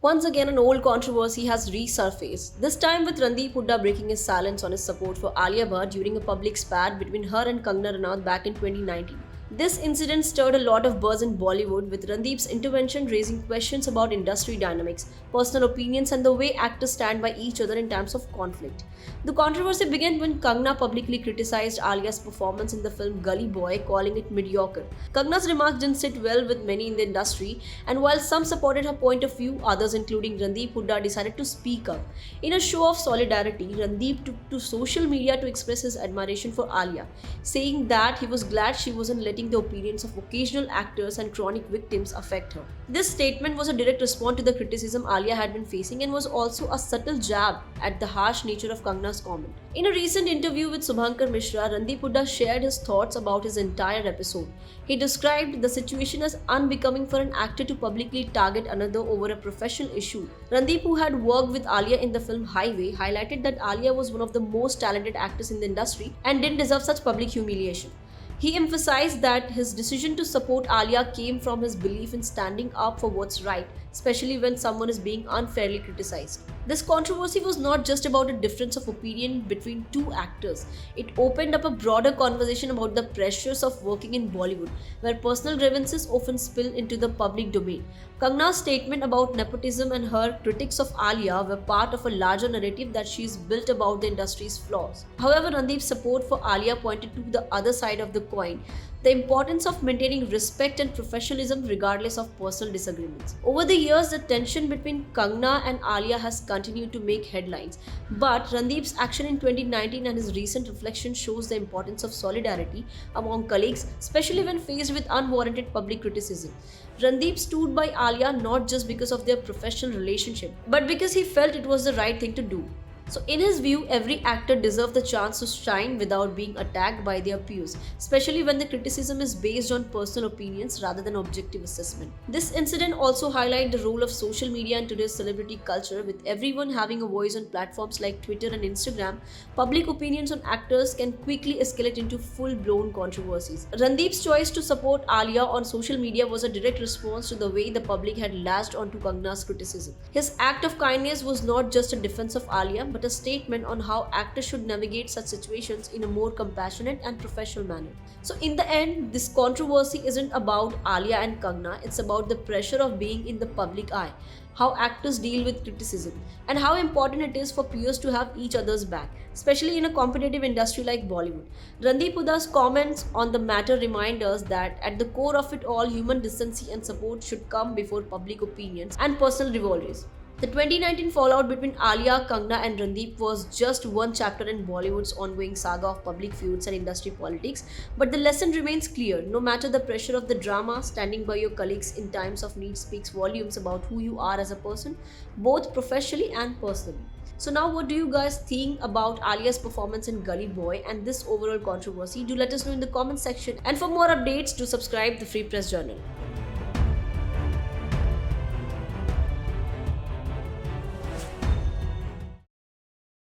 Once again, an old controversy has resurfaced, this time with Randeep Hooda breaking his silence on his support for Alia Bhatt during a public spat between her and Kangana Ranaut back in 2019. This incident stirred a lot of buzz in Bollywood, with Randeep's intervention raising questions about industry dynamics, personal opinions, and the way actors stand by each other in times of conflict. The controversy began when Kangana publicly criticized Alia's performance in the film Gully Boy, calling it mediocre. Kangana's remarks didn't sit well with many in the industry, and while some supported her point of view, others, including Randeep Hooda, decided to speak up. In a show of solidarity, Randeep took to social media to express his admiration for Alia, saying that he was glad she wasn't letting the opinions of occasional actors and chronic victims affect her. This statement was a direct response to the criticism Alia had been facing and was also a subtle jab at the harsh nature of Kangana's comment. In a recent interview with Subhankar Mishra, Randeep Hooda shared his thoughts about his entire episode. He described the situation as unbecoming for an actor to publicly target another over a professional issue. Randeep, who had worked with Alia in the film Highway, highlighted that Alia was one of the most talented actors in the industry and didn't deserve such public humiliation. He emphasized that his decision to support Alia came from his belief in standing up for what's right, especially when someone is being unfairly criticized. This controversy was not just about a difference of opinion between two actors. It opened up a broader conversation about the pressures of working in Bollywood, where personal grievances often spill into the public domain. Kangana's statement about nepotism and her critics of Alia were part of a larger narrative that she is built about the industry's flaws. However, Randeep's support for Alia pointed to the other side of the coin, the importance of maintaining respect and professionalism regardless of personal disagreements. Over the years, the tension between Kangana and Alia has continued to make headlines, but Randeep's action in 2019 and his recent reflection shows the importance of solidarity among colleagues, especially when faced with unwarranted public criticism. Randeep stood by Alia not just because of their professional relationship, but because he felt it was the right thing to do. So, in his view, every actor deserves the chance to shine without being attacked by their peers, especially when the criticism is based on personal opinions rather than objective assessment. This incident also highlights the role of social media in today's celebrity culture, with everyone having a voice on platforms like Twitter and Instagram. Public opinions on actors can quickly escalate into full-blown controversies. Randeep's choice to support Alia on social media was a direct response to the way the public had latched onto Kangana's criticism. His act of kindness was not just a defense of Alia, but a statement on how actors should navigate such situations in a more compassionate and professional manner. So, in the end, this controversy isn't about Alia and Kangana, it's about the pressure of being in the public eye, how actors deal with criticism, and how important it is for peers to have each other's back, especially in a competitive industry like Bollywood. Randeep Huda's comments on the matter remind us that at the core of it all, human decency and support should come before public opinions and personal rivalries. The 2019 fallout between Alia, Kangana, and Randeep was just one chapter in Bollywood's ongoing saga of public feuds and industry politics, but the lesson remains clear. No matter the pressure of the drama, standing by your colleagues in times of need speaks volumes about who you are as a person, both professionally and personally. So now, what do you guys think about Alia's performance in Gully Boy and this overall controversy? Do let us know in the comment section, and for more updates, do subscribe the Free Press Journal.